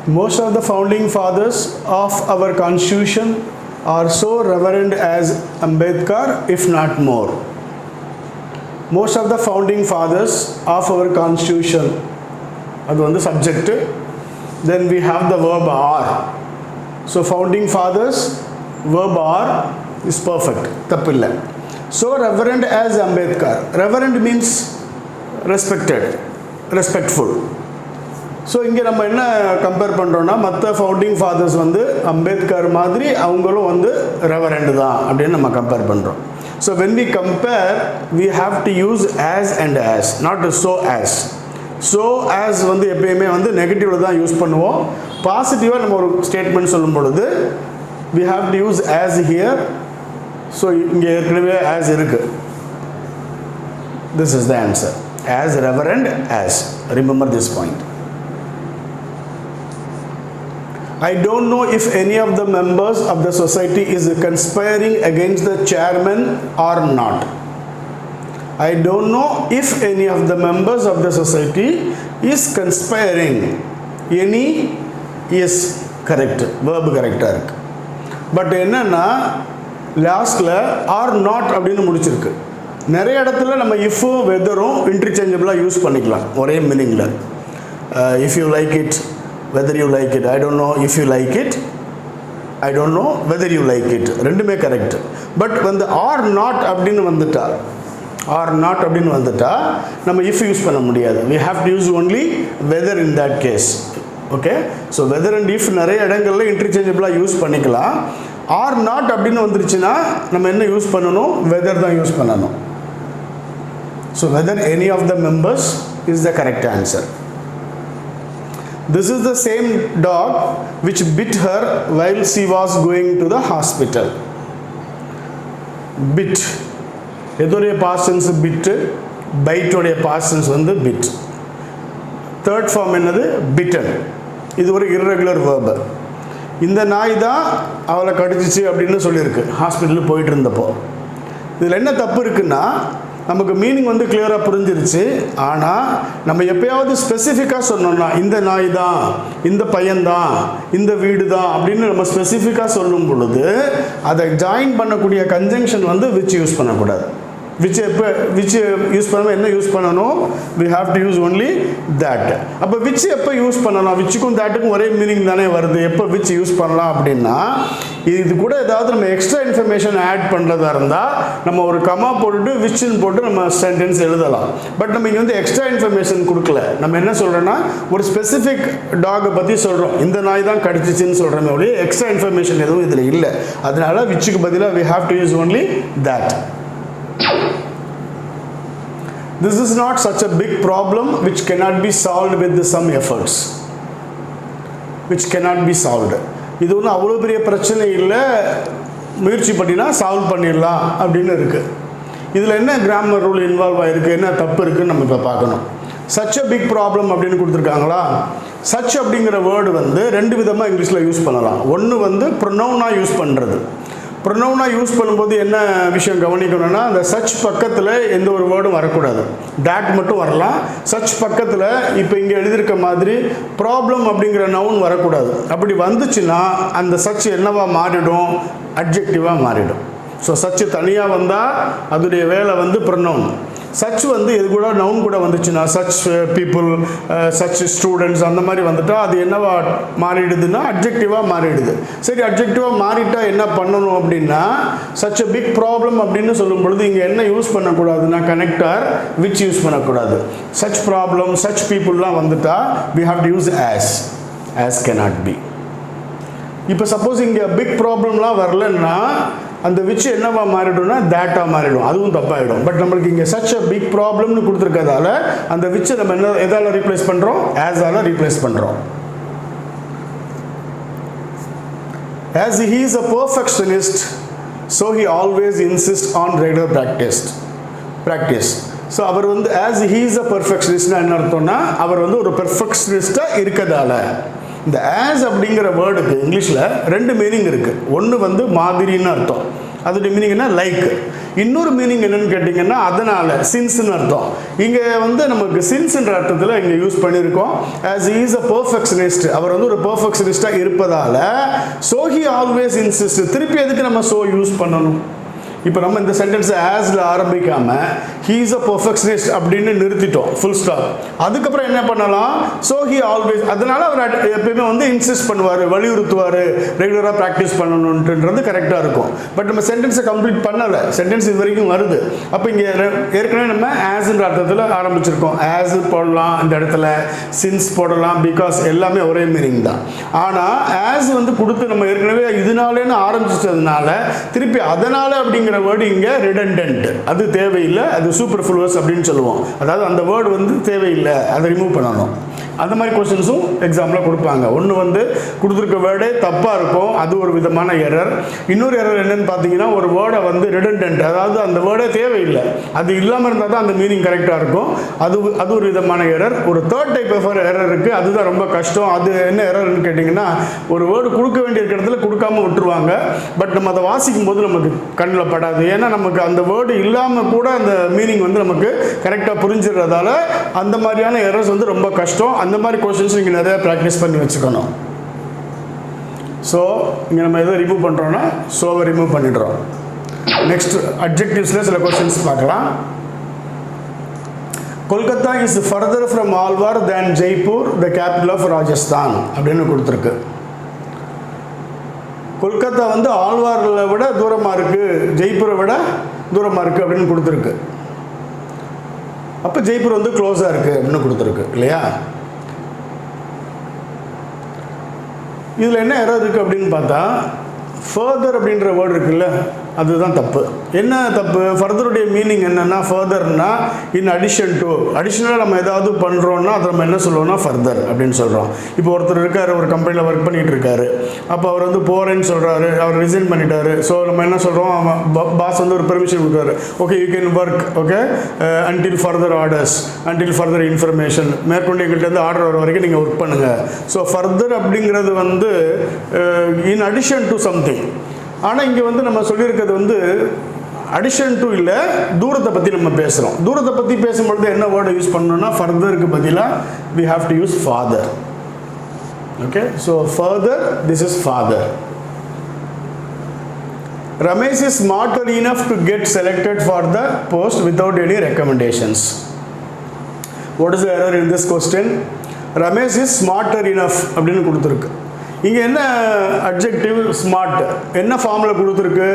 Most of the founding fathers of our constitution are so reverend as Ambedkar, if not more. Most of the founding fathers of our constitution, that is the subject. Then we have the verb are. So founding fathers, verb are is perfect. Tappilla. So reverend as Ambedkar. Reverend means respected, respectful. So இங்கே நம்ம என்ன compare பண்ணுறோன்னா மற்ற founding fathers வந்து அம்பேத்கர் மாதிரி அவங்களும் வந்து reverend தான் அப்படின்னு நம்ம கம்பேர் பண்ணுறோம். So when we compare we have to use as and as, not so as. So as வந்து எப்பயுமே வந்து நெகட்டிவில் தான் யூஸ் பண்ணுவோம். பாசிட்டிவாக நம்ம ஒரு ஸ்டேட்மெண்ட் சொல்லும் பொழுது we have to use as here. So இங்கே ஏற்கனவே ஆஸ் இருக்குது. This is the answer. As reverend as. Remember this point. I don't know if any of the members of the society is conspiring against the chairman or not. I don't know if any of the members of the society is conspiring. Any is correct. Verb correct. But என்னன்னா லாஸ்ட்ல or not அப்படின்னு முடிச்சிருக்கு. நிறைய இடத்துல நம்ம ifம் வெதரும் இன்டர்சேஞ்சபிளாக use பண்ணிக்கலாம் ஒரே மீனிங்கில். If you like it, whether you like it. I don't know if you like it. I don't know whether you like it. ரெண்டுமே correct. But வந்து ஆர் நாட் அப்படின்னு வந்துட்டா, ஆர் நாட் அப்படின்னு வந்துட்டா நம்ம இஃப் யூஸ் பண்ண முடியாது. we have to use only whether in that case. Okay. So whether and if நிறைய இடங்களில் இன்டர்சேஞ்சபிளாக யூஸ் பண்ணிக்கலாம். ஆர் நாட் அப்படின்னு வந்துருச்சுன்னா நம்ம என்ன யூஸ் பண்ணணும்? வெதர் தான் யூஸ் பண்ணணும். So whether any of the members is the correct answer. This is the same dog which bit her while she was going to the hospital. Bit. எதோடைய past tense bit, bite உடைய past tense வந்து bit. Third form என்னது? bitten. இது ஒரு irregular verb. இந்த நாய் தான் அவளை கடிச்சிச்சு அப்படின்னு சொல்லியிருக்கு ஹாஸ்பிட்டலுக்கு போயிட்டு இருந்தப்போ. இதில் என்ன தப்பு இருக்குன்னா நமக்கு மீனிங் வந்து கிளியராக புரிஞ்சிருச்சு. ஆனால் நம்ம எப்பயாவது ஸ்பெசிஃபிக்காக சொன்னோம்னா இந்த நாய் தான், இந்த பையன்தான், இந்த வீடு தான் அப்படின்னு நம்ம ஸ்பெசிஃபிக்காக சொல்லும் பொழுது அதை ஜாயின் பண்ணக்கூடிய கன்ஜங்ஷன் வந்து விச் யூஸ் பண்ணக்கூடாது. விச் எப்போ விச் யூஸ் பண்ணாமல் என்ன யூஸ் பண்ணணும்? We have to use only that. அப்போ விச் எப்போ யூஸ் பண்ணலாம்? விச்சுக்கும் தேட்டுக்கும் ஒரே மீனிங் தானே வருது. எப்போ விச் யூஸ் பண்ணலாம் அப்படின்னா இது கூட ஏதாவது நம்ம எக்ஸ்ட்ரா இன்ஃபர்மேஷன் ஆட் பண்ணுறதா இருந்தால் நம்ம ஒரு கமா போட்டுட்டு விச்சுன்னு போட்டு நம்ம சென்டென்ஸ் எழுதலாம். பட் நம்ம இங்கே வந்து எக்ஸ்ட்ரா இன்ஃபர்மேஷன் கொடுக்கல. நம்ம என்ன சொல்கிறோன்னா ஒரு ஸ்பெசிஃபிக் டாகை பற்றி சொல்கிறோம். இந்த நாய் தான் கடிச்சிச்சின்னு சொல்கிறோமே ஒழிய எக்ஸ்ட்ரா இன்ஃபர்மேஷன் எதுவும் இதில் இல்லை. அதனால விச்சுக்கு பதிலாக we have to use only that. This is not such a big problem which cannot be solved with some efforts. Which cannot be solved. இது ஒன்றும் அவ்வளோ பெரிய பிரச்சனை இல்லை, முயற்சி பண்ணினா சால்வ் பண்ணிடலாம் அப்படின்னு இருக்குது. இதில் என்ன கிராமர் ரூல் இன்வால்வ் ஆகிருக்கு, என்ன தப்பு இருக்குதுன்னு நம்ம இப்போ பார்க்கணும். such a big problem அப்படின்னு கொடுத்துருக்காங்களா? such அப்படிங்கிற வேர்டு வந்து ரெண்டு விதமாக இங்கிலீஷில் யூஸ் பண்ணலாம். ஒன்று வந்து ப்ரொனவுனாக யூஸ் பண்ணுறது. ப்ரொனவுனாக யூஸ் பண்ணும்போது என்ன விஷயம் கவனிக்கணும்னா அந்த சச் பக்கத்தில் எந்த ஒரு வேர்டும் வரக்கூடாது. டேட் மட்டும் வரலாம். சச் பக்கத்தில் இப்போ இங்கே எழுதியிருக்க மாதிரி ப்ராப்ளம் அப்படிங்கிற நவுன் வரக்கூடாது. அப்படி வந்துச்சுன்னா அந்த சச் என்னவா மாறிடும்? அட்ஜெக்டிவாக மாறிடும். ஸோ சச்சு தனியாக வந்தால் அதோடைய வேலை வந்து ப்ரொனவுன். சச் வந்து எது கூட நவுன் கூட வந்துச்சுன்னா சச் பீப்புள், சச் ஸ்டூடெண்ட்ஸ் அந்த மாதிரி வந்துட்டால் அது என்னவா மாறிடுதுன்னா அட்ஜெக்டிவாக மாறிடுது. சரி, அட்ஜெக்டிவாக மாறிட்டால் என்ன பண்ணணும் அப்படின்னா சச் அ பிக் ப்ராப்ளம் அப்படின்னு சொல்லும் பொழுது இங்கே என்ன யூஸ் பண்ணக்கூடாதுன்னா கனெக்டர் விச் யூஸ் பண்ணக்கூடாது. சச் ப்ராப்ளம், சச் பீப்புளெலாம் வந்துட்டால் we have to use as cannot be. இப்போ சப்போஸ் இங்கே பிக் ப்ராப்ளம்லாம் வரலன்னா அந்த விச் என்னவா மாறிடும்னா தேட்டாக மாறிடும். அதுவும் தப்பாகிடும். பட் நம்மளுக்கு இங்கே சச் அ பிக் ப்ராப்ளம்னு கொடுத்துருக்கதால அந்த விச்சை நம்ம என்ன எதால் ரீப்ளேஸ் பண்ணுறோம்? ஆஸால் ரீப்ளேஸ் பண்ணுறோம். As he is a perfectionist, so he always insists on regular practice. So அவர் வந்து as he is a perfectionist என்ன அர்த்தம்னா அவர் வந்து ஒரு பெர்ஃபெக்ஷனிஸ்டாக இருக்கதால. இந்த ஆஸ் அப்படிங்கிற வேர்டுக்கு இங்கிலீஷில் ரெண்டு மீனிங் இருக்குது. ஒன்று வந்து மாதிரின்னு அர்த்தம். அதோடைய மீனிங் என்ன? லைக். இன்னொரு மீனிங் என்னன்னு கேட்டிங்கன்னா அதனால், சின்ஸ்னு அர்த்தம். இங்கே வந்து நமக்கு சின்ஸ்ன்ற அர்த்தத்தில் இங்கே யூஸ் பண்ணியிருக்கோம். As he is a perfectionist, அவர் வந்து ஒரு பெர்ஃபெக்ஷனிஸ்டாக இருப்பதால் so he always insists. திருப்பி எதுக்கு நம்ம so யூஸ் பண்ணணும்? இப்போ நம்ம இந்த சென்டென்ஸை ஆஸ்ல ஆரம்பிக்காமல் he is a perfectionist அப்படின்னு நிறுத்திட்டோம், ஃபுல் ஸ்டாப். அதுக்கப்புறம் என்ன பண்ணலாம்? ஸோ he always, அதனால அவர் எப்பயுமே வந்து இன்சிஸ்ட் பண்ணுவார், வலியுறுத்துவார், ரெகுலராக ப்ராக்டிஸ் பண்ணணுன்றது கரெக்டாக இருக்கும். பட் நம்ம சென்டென்ஸை கம்ப்ளீட் பண்ணலை, சென்டென்ஸ் இது வரைக்கும் வருது. அப்போ இங்கே ஏற்கனவே நம்ம ஆஸ்ன்ற அர்த்தத்தில் ஆரம்பிச்சிருக்கோம். ஆஸ் போடலாம் இந்த இடத்துல, சின்ஸ் போடலாம், பிகாஸ் எல்லாமே ஒரே மீனிங் தான். ஆனால் ஆஸ் வந்து கொடுத்து நம்ம ஏற்கனவே இதனாலேன்னு ஆரம்பிச்சதுனால திருப்பி அதனால் அப்படிங்கிற வேர்டு இங்கே ரிடண்டன்ட், அது தேவையில்லை, அது சூப்பர்ஃப்ளூவஸ் அப்படின்னு சொல்லுவோம். அதாவது அந்த வேர்டு வந்து தேவையில்லை, அதை ரிமூவ் பண்ணணும். அந்த மாதிரி கொஸ்டின்ஸும் எக்ஸாம்பிளாக கொடுப்பாங்க. ஒன்று வந்து கொடுத்துருக்க வேர்டே தப்பாக இருக்கும், அது ஒரு விதமான எரர். இன்னொரு எரர் என்னன்னு பார்த்தீங்கன்னா ஒரு வேர்டை வந்து ரிடண்டன்ட், அதாவது அந்த வேர்டே தேவையில்லை, அது இல்லாமல் இருந்தால் தான் அந்த மீனிங் கரெக்டாக இருக்கும், அது ஒரு விதமான எரர். ஒரு தேர்ட் டைப் ஆஃப் எரர் இருக்குது, அதுதான் ரொம்ப கஷ்டம். அது என்ன எரர்னு கேட்டிங்கன்னா ஒரு வேர்டு கொடுக்க வேண்டிய இடத்துல கொடுக்காமல் விட்டுருவாங்க. பட் நம்ம அதை வாசிக்கும் போது நமக்கு கண்ணில் படாது, ஏன்னா நமக்கு அந்த வேர்டு இல்லாமல் கூட அந்த மீனிங் வந்து நமக்கு கரெக்டாக புரிஞ்சிடுறதால அந்த மாதிரியான எரர்ஸ் வந்து ரொம்ப கஷ்டம். அந்த மாதிரி கொஸ்டின்ஸ் நீங்கள் நிறைய ப்ராக்டிஸ் பண்ணி வச்சுக்கணும். ஸோ இங்கே நம்ம எதை ரிமூவ் பண்ணுறோன்னா ஸோவை ரிமூவ் பண்ணிடுறோம். நெக்ஸ்ட் அட்ஜெக்டிவ்ஸில் சில கொஸ்டின்ஸ் பார்க்கலாம். Kolkata is farther from Alwar than Jaipur the capital of Rajasthan அப்படின்னு கொடுத்துருக்கு. கொல்கத்தா வந்து ஆழ்வாரை விட தூரமாக இருக்குது, ஜெய்ப்பூரை விட தூரமாக இருக்குது அப்படின்னு கொடுத்துருக்கு. அப்போ ஜெய்ப்பூர் வந்து க்ளோஸாக இருக்குது அப்படின்னு கொடுத்துருக்கு இல்லையா? இதில் என்ன எரர் இருக்குது அப்படின்னு பார்த்தா ஃபர்தர் அப்படின்ற வேர்டு இருக்குல்ல, அதுதான் தப்பு. என்ன தப்பு? ஃபர்தருடைய மீனிங் என்னென்னா ஃபர்தர்னா இன் அடிஷன் டு, அடிஷ்னலாக நம்ம ஏதாவது பண்ணுறோன்னா அதை நம்ம என்ன சொல்லுவோம்னா ஃபர்தர் அப்படின்னு சொல்கிறோம். இப்போ ஒருத்தர் இருக்கார், ஒரு கம்பெனியில் ஒர்க் பண்ணிகிட்டு இருக்காரு, அப்போ அவர் வந்து போகிறேன்னு சொல்கிறாரு, அவர் ரிசைன் பண்ணிட்டாரு. ஸோ நம்ம என்ன சொல்கிறோம், பாஸ் வந்து ஒரு பெர்மிஷன் கொடுக்குறாரு, okay you can work, okay until further orders, until further information, மேற்கொண்டு எங்கள்கிட்ட வந்து ஆர்டர் வர வரைக்கும் நீங்கள் ஒர்க் பண்ணுங்கள். ஸோ ஃபர்தர் அப்படிங்கிறது வந்து இன் அடிஷன் டு சம்திங். ஆனால் இங்கே வந்து நம்ம சொல்லியிருக்கிறது வந்து அடிஷன் டு இல்லை, தூரத்தை பற்றி நம்ம பேசுகிறோம். தூரத்தை பற்றி பேசும்பொழுது என்ன வேர்டை யூஸ் பண்ணணும்னா ஃபர்தருக்கு பதிலாக we have to use father. Okay, so further, this is father. Ramesh is smarter enough to get selected for the post without any recommendations. What is the error in this question? Ramesh is smarter enough அப்படின்னு கொடுத்துருக்கு. இங்கே என்ன adjective? Smart. என்ன ஃபார்மில் கொடுத்துருக்கு?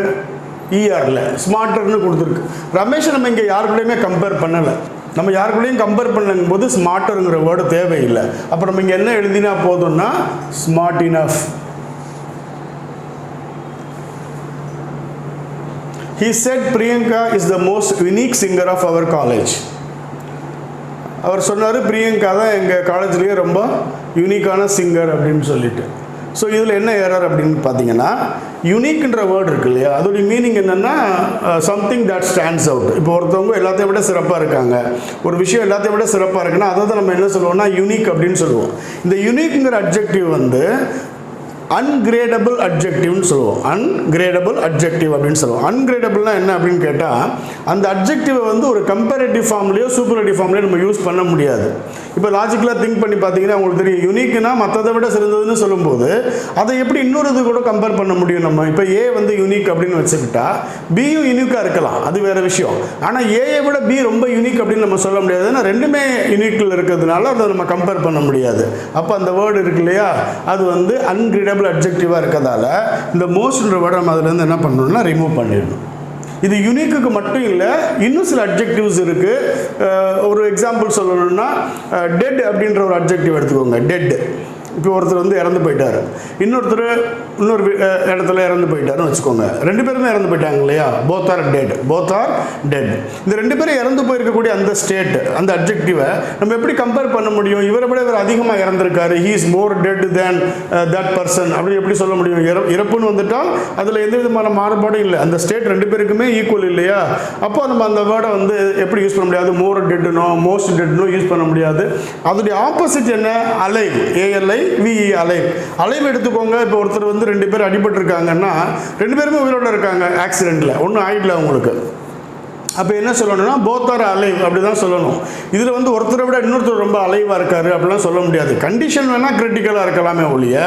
இஆரில் ஸ்மார்ட்டர்னு கொடுத்துருக்கு. ரமேஷை நம்ம இங்கே யாருக்கூடையுமே கம்பேர் பண்ணலை, நம்ம யாருக்கூடையும் கம்பேர் பண்ணும் போது ஸ்மார்ட்டருங்கிற வேர்டு தேவையில்லை. அப்போ நம்ம இங்கே என்ன எழுதினா போதும்னா smart enough. He said Priyanka is the most unique singer of our college. அவர் சொன்னார் பிரியங்கா தான் எங்கள் காலேஜ்லேயே ரொம்ப யூனிக்கான சிங்கர் அப்படின்னு சொல்லிட்டு. ஸோ இதில் என்ன எரர் அப்படின்னு பார்த்தீங்கன்னா யூனிக்ன்ற வேர்டு இருக்கு இல்லையா, அதோடைய மீனிங் என்னென்னா சம்திங் தட் ஸ்டாண்ட்ஸ் அவுட். இப்போ ஒருத்தவங்க எல்லாத்தையும் விட சிறப்பாக இருக்காங்க, ஒரு விஷயம் எல்லாத்தையும் விட சிறப்பாக இருக்குன்னா அதை தான் நம்ம என்ன சொல்லுவோம்னா யூனிக் அப்படின்னு சொல்லுவோம். இந்த யூனிக்ங்கிற அட்ஜெக்டிவ் வந்து அன்கிரேடபிள் அட்ஜெக்டிவ்னு சொல்லுவோம். அன்கிரேடபிள் அட்ஜெக்டிவ் அப்படின்னு சொல்லுவோம். அன்கிரேடபிள்னா என்ன அப்படின்னு கேட்டால் அந்த அட்ஜெக்டிவை வந்து ஒரு கம்பேரேட்டிவ் ஃபார்ம்லேயோ சூப்பரேட்டிவ் ஃபார்ம்லேயோ நம்ம யூஸ் பண்ண முடியாது. இப்போ லாஜிக்கலாக திங்க் பண்ணி பார்த்தீங்கன்னா உங்களுக்கு தெரியும், யூனிக்னா மற்றதை விட சிறந்ததுன்னு சொல்லும்போது அதை எப்படி இன்னொரு இது கூட கம்பேர் பண்ண முடியும்? நம்ம இப்போ ஏ வந்து யூனிக் அப்படின்னு வச்சுக்கிட்டா பியும் யூனிக்காக இருக்கலாம், அது வேறு விஷயம். ஆனால் ஏயை விட பி ரொம்ப யூனிக் அப்படின்னு நம்ம சொல்ல முடியாது, ஏன்னா ரெண்டுமே யூனிக்கில் இருக்கிறதுனால அதை நம்ம கம்பேர் பண்ண முடியாது. அப்போ அந்த வேர்டு இருக்கு இல்லையா, அது வந்து அன்கிரேடபிள் அட்ஜெக்டிவாக இருக்கிறதால இந்த மோஸ்ட்ன்ற வேர்டை நம்ம அதுலேருந்து என்ன பண்ணணும்னா ரிமூவ் பண்ணிடணும். இது யூனிக்கு மட்டும் இல்லை, இன்னும் சில அட்ஜெக்டிவ்ஸ் இருக்குது. ஒரு எக்ஸாம்பிள் சொல்லணும்னா டெட் அப்படின்ற ஒரு அட்ஜெக்டிவ் எடுத்துக்கோங்க. டெட், இப்போ ஒருத்தர் வந்து இறந்து போயிட்டார், இன்னொருத்தர் இன்னொரு இடத்துல இறந்து போயிட்டாருன்னு வச்சுக்கோங்க. ரெண்டு பேருமே இறந்து போயிட்டாங்க இல்லையா, both are dead, both are dead. இந்த ரெண்டு பேரும் இறந்து போயிருக்கக்கூடிய அந்த ஸ்டேட், அந்த அட்ஜெக்டிவை நம்ம எப்படி கம்பேர் பண்ண முடியும்? இவரை விட இவர் அதிகமாக இறந்துருக்காரு, he is more dead than that person அப்படின்னு எப்படி சொல்ல முடியும்? இறப்புன்னு வந்துட்டால் அதில் எந்த விதமான மாறுபாடும் இல்லை, அந்த ஸ்டேட் ரெண்டு பேருக்குமே ஈக்குவல் இல்லையா. அப்போ நம்ம அந்த வேர்டை வந்து எப்படி யூஸ் பண்ண முடியாது? மோர் டெட்னோ மோஸ்ட் டெட்னோ யூஸ் பண்ண முடியாது. அதோடைய ஆப்போசிட் என்ன? Alive, A L I V alive. Alive எடுத்துக்கோங்க. இப்போ ஒருத்தர் வந்து 2 பேர் அடிபட்டிருக்காங்கன்னா 2 பேருமே உயிரோடு இருக்காங்க ஆக்சிடெண்ட்டில், ஒன்றும் ஆயிடல அவங்களுக்கு. அப்போ என்ன சொல்லணும்னா போத் ஆர் அலைவ் அப்படி தான் சொல்லணும். இதில் வந்து ஒருத்தரை விட இன்னொருத்தர் ரொம்ப அலைவாக இருக்கார் அப்படிலாம் சொல்ல முடியாது. கண்டிஷன் வேணால் கிரிட்டிக்கலாக இருக்கலாமே ஒழிய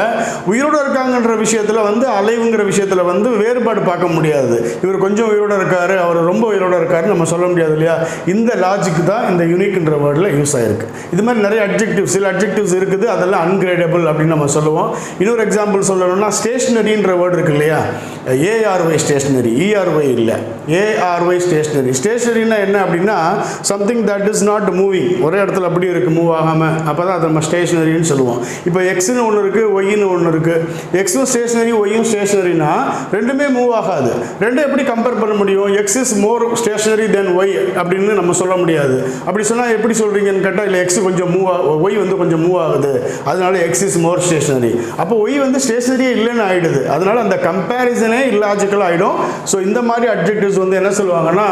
உயிரோடு இருக்காங்கன்ற விஷயத்தில் வந்து அலைவுங்கிற விஷயத்தில் வந்து வேறுபாடு பார்க்க முடியாது. இவர் கொஞ்சம் உயிரோடு இருக்கார், அவர் ரொம்ப உயிரோடு இருக்காருன்னு நம்ம சொல்ல முடியாது இல்லையா. இந்த லாஜிக் தான் இந்த யூனிக்ன்ற வேர்டில் யூஸ் ஆகிருக்கு. இது மாதிரி நிறைய அட்ஜெக்டிவ்ஸ், சில அட்ஜெக்டிவ்ஸ் இருக்குது, அதெல்லாம் அன்கிரேடபிள் அப்படின்னு நம்ம சொல்லுவோம். இன்னொரு எக்ஸாம்பிள் சொல்லணும்னா ஸ்டேஷ்னரின்ற வேர்டு இருக்கு இல்லையா, ஏஆர்ஒய் ஸ்டேஷ்னரி, இஆர்ஒய் இல்லை, ஏஆர்ஒய் ஸ்டேஷ்னரி. ஸ்டேஷனரினா என்ன அப்படின்னா something that is not moving, ஒரே இடத்துல அப்படி இருக்குது, மூவ் ஆகாமல், அப்போ தான் அதை நம்ம ஸ்டேஷனரின்னு சொல்லுவோம். இப்போ எக்ஸ்னு ஒன்று இருக்குது, ஒய்ன்னு ஒன்று இருக்குது. எக்ஸும் ஸ்டேஷனரி, ஒய்யும் ஸ்டேஷனரினா ரெண்டுமே மூவ் ஆகாது. ரெண்டும் எப்படி கம்பேர் பண்ண முடியும்? X is more stationary than Y அப்படின்னு நம்ம சொல்ல முடியாது. அப்படி சொன்னால் எப்படி சொல்கிறீங்கன்னு கேட்டால், இல்லை எக்ஸ் கொஞ்சம் ஒய் வந்து கொஞ்சம் மூவ் ஆகுது, அதனால எக்ஸ் இஸ் மோர் ஸ்டேஷனரி. அப்போ ஒய் வந்து ஸ்டேஷனரியே இல்லைன்னு ஆகிடுது. அதனால அந்த கம்பேரிசனே இல்லாஜிக்கலாக ஆகிடும். ஸோ இந்த மாதிரி அட்ஜெக்டிவ்ஸ் வந்து என்ன சொல்லுவாங்கன்னா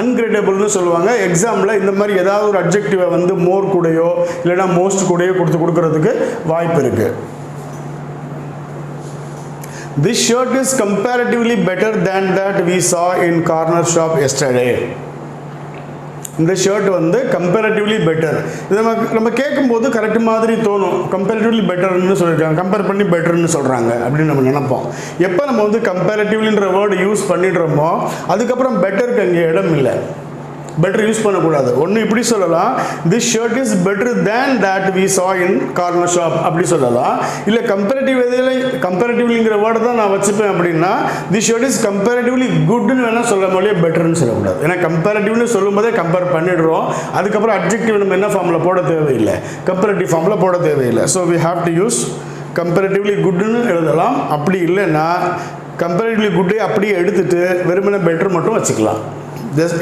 அன்கிரேடபிள்னு சொல்லுவாங்க. எக்ஸாம்பிள் இந்த மாதிரி ஏதாவது ஒரு அட்ஜெக்டிவை வந்து மோர் கூடயோ இல்லைனா மோஸ்ட் கூடயோ கொடுக்கறதுக்கு வாய்ப்பு இருக்கு. This shirt is comparatively better than that we saw in corner shop yesterday. இந்த ஷர்ட் வந்து கம்பேரிட்டிவ்லி பெட்டர். இதை நம்ம கேட்கும்போது கரெக்ட் மாதிரி தோணும். கம்பேரிட்டிவ்லி பெட்டர்னு சொல்லியிருக்காங்க, கம்பேர் பண்ணி பெட்டர்னு சொல்கிறாங்க அப்படின்னு நம்ம நினைப்போம். எப்போ நம்ம வந்து கம்பேரிட்டிவ்லின்ற வேர்டு யூஸ் பண்ணிடுறோமோ அதுக்கப்புறம் பெட்டருக்கு அங்கே இடம் இல்லை. பெட்டர் யூஸ் பண்ணக்கூடாது. ஒன்று இப்படி சொல்லலாம், this shirt is better than that we saw in corner shop அப்படி சொல்லலாம். இல்லை கம்பேரிட்டிவ்லிங்கிற வேர்டை தான் நான் வச்சுப்பேன் அப்படின்னா திஸ் ஷர்ட் இஸ் கம்பேரிட்டிவ்லி குட்னு வேணால் சொல்ல முடியாது, பெட்டர்னு சொல்லக்கூடாது. ஏன்னா கம்பேரிட்டிவ்னு சொல்லும் போதே கம்பேர் பண்ணிடுறோம். அதுக்கப்புறம் அட்ஜெக்டிவ் நம்ம என்ன ஃபார்மில் போட தேவையில்லை, கம்பேரிட்டிவ் ஃபார்மில் போட தேவையில்லை. So we have to use comparatively குட்னு எழுதலாம். அப்படி இல்லைன்னா கம்பேரிட்டிவ்லி குட்டே அப்படியே எடுத்துட்டு வெறுமனே பெட்டர் மட்டும் வச்சுக்கலாம்.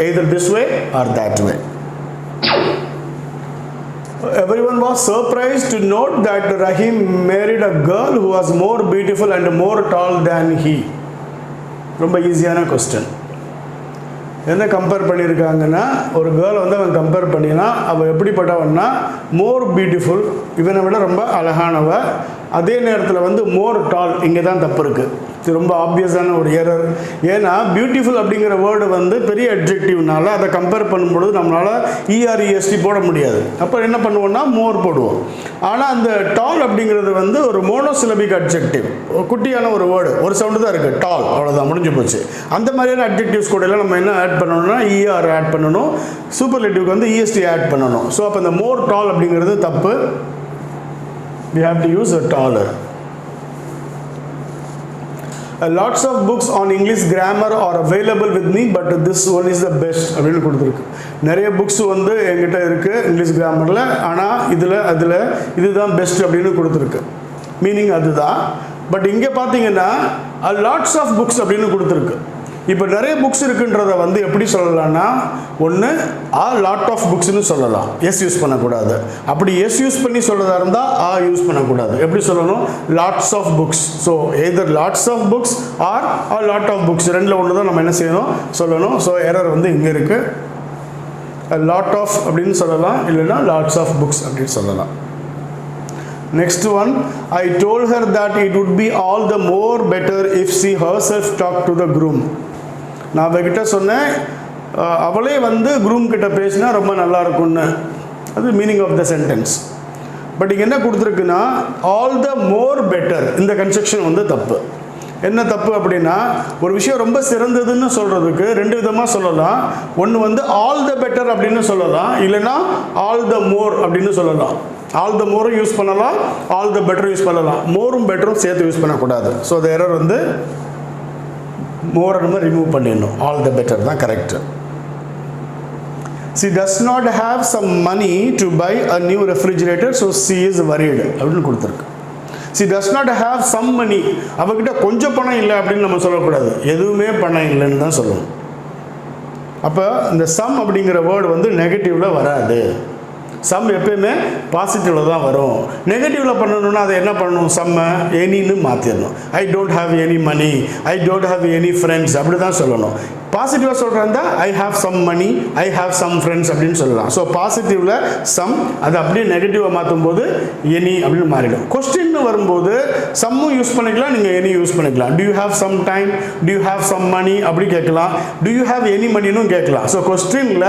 Either this way or that way. Everyone was surprised to note that Rahim married a girl who was more beautiful and more tall than he. ரொம்ப ஈஸியான கொஸ்டின். என்ன கம்பேர் பண்ணியிருக்காங்கன்னா, ஒரு கேர்ள் வந்து அவன் கம்பேர் பண்ணினா அவள் எப்படிப்பட்டவன்னா மோர் பியூட்டிஃபுல், இவனை விட ரொம்ப அழகானவ. அதே நேரத்தில் வந்து மோர் டால், இங்கே தான் தப்பு இருக்குது. இது ரொம்ப ஆப்வியஸான ஒரு எரர். ஏன்னா பியூட்டிஃபுல் அப்படிங்கிற வேர்டு வந்து பெரிய அட்ஜெக்டிவ்னால அதை கம்பேர் பண்ணும்பொழுது நம்மளால் இஆர்இஎஸ்டி போட முடியாது. அப்போ என்ன பண்ணுவோம்னா மோர் போடுவோம். ஆனால் அந்த டால் அப்படிங்கிறது வந்து ஒரு மோனோசிலபிக் அட்ஜெக்டிவ், குட்டியான ஒரு வேர்டு, ஒரு சவுண்டு தான் இருக்குது, டால், அவ்வளோதான், முடிஞ்சு போச்சு. அந்த மாதிரியான அட்ஜெக்டிவ்ஸ் கூட எல்லாம் நம்ம என்ன ஆட் பண்ணணும்னா இஆர் ஆட் பண்ணணும், சூப்பர்லேட்டிவ்க்கு வந்து இஎஸ்டி ஆட் பண்ணணும். ஸோ அப்போ இந்த மோர் டால் அப்படிங்கிறது தப்பு. we have to use a taller. Lots of books on English grammar are available with me, but this one is the best அப்படின்னு கொடுத்துருக்கு. நிறைய புக்ஸ் வந்து என்கிட்ட இருக்குது இங்கிலீஷ் கிராமரில், ஆனால் அதில் இதுதான் பெஸ்ட் அப்படின்னு கொடுத்துருக்கு. மீனிங் அதுதான். பட் இங்கே பார்த்தீங்கன்னா லாட்ஸ் ஆஃப் புக்ஸ் அப்படின்னு கொடுத்துருக்கு. இப்போ நிறைய புக்ஸ் இருக்குன்றத வந்து எப்படி சொல்லலாம்னா, ஒன்று லாட் ஆஃப் புக்ஸ்னு சொல்லலாம், எஸ் யூஸ் பண்ணக்கூடாது. அப்படி எஸ் யூஸ் பண்ணி சொல்கிறதா இருந்தால் யூஸ் பண்ணக்கூடாது. எப்படி சொல்லணும்? Lots of books. So either lots of books or lot of books, ரெண்டில் ஒன்று தான் நம்ம என்ன செய்யணும், சொல்லணும். ஸோ எரர் வந்து இங்கே இருக்குது. லாட் ஆஃப் அப்படின்னு சொல்லலாம், இல்லைன்னா லாட்ஸ் ஆஃப் புக்ஸ் அப்படின்னு சொல்லலாம். Next one, I told her that it would be all the more better if she herself talked to the groom. நான் அவகிட்ட சொன்னேன், அவளே வந்து க்ரூம் கிட்ட பேசினா ரொம்ப நல்லா இருக்கும்னு. அது meaning of the sentence. But இங்கே என்ன கொடுத்துருக்குன்னா ஆல் த மோர் பெட்டர், இந்த கன்ஸ்ட்ரக்ஷன் வந்து தப்பு. என்ன தப்பு அப்படின்னா, ஒரு விஷயம் ரொம்ப சிறந்ததுன்னு சொல்கிறதுக்கு ரெண்டு விதமாக சொல்லலாம். ஒன்று வந்து ஆல் த பெட்டர் அப்படின்னு சொல்லலாம், இல்லைன்னா ஆல் த மோர் அப்படின்னு சொல்லலாம். ஆல் த மோரும் யூஸ் பண்ணலாம், ஆல் த பெட்டரும் யூஸ் பண்ணலாம். மோரும் பெட்டரும் சேர்த்து யூஸ் பண்ணக்கூடாது. ஸோ அந்த எரர் வந்து மோரை நம்ம ரிமூவ் பண்ணிடணும். ஆல் த பெட்டர் தான் correct. She does not have some money to buy a new refrigerator, so she is worried அப்படின்னு கொடுத்துருக்கு. She does not have some money, அவகிட்ட கொஞ்சம் பணம் இல்லை அப்படின்னு நம்ம சொல்லக்கூடாது, எதுவுமே பணம் இல்லைன்னு தான் சொல்லணும். அப்போ இந்த சம் அப்படிங்கிற வேர்டு வந்து நெகட்டிவில் வராது. சம் எப்பயுமே பாசிட்டிவில் தான் வரும். நெகட்டிவில் பண்ணணும்னா அதை என்ன பண்ணணும்? சம்ம எனின்னு மாற்றிடணும். I don't have any money, I don't have any friends அப்படி தான் சொல்லணும். பாசிட்டிவாக சொல்கிறதா I have some money, I have some friends அப்படின்னு சொல்லலாம். ஸோ பாசிட்டிவில் சம், அது அப்படியே நெகட்டிவாக மாற்றும் போது எனி அப்படின்னு மாறிடும். கொஸ்டின் வரும்போது சம்மும் யூஸ் பண்ணிக்கலாம், நீங்கள் எனி யூஸ் பண்ணிக்கலாம். Do you have some time, do you have some money அப்படி கேட்கலாம். டு யூ ஹாவ் எனி மணினும் கேட்கலாம். ஸோ கொஸ்டினில்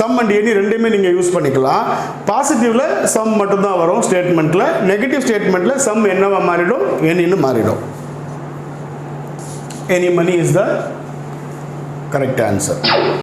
சம் அண்ட் எனி ரெண்டுமே நீங்கள் யூஸ் பண்ணிக்கலாம். பாசிட்டிவில் சம் மட்டும்தான் வரும் ஸ்டேட்மெண்ட்டில். நெகட்டிவ் ஸ்டேட்மெண்ட்டில் சம் என்னவா மாறிடும்? எனின்னு மாறிடும். Any money is the correct answer.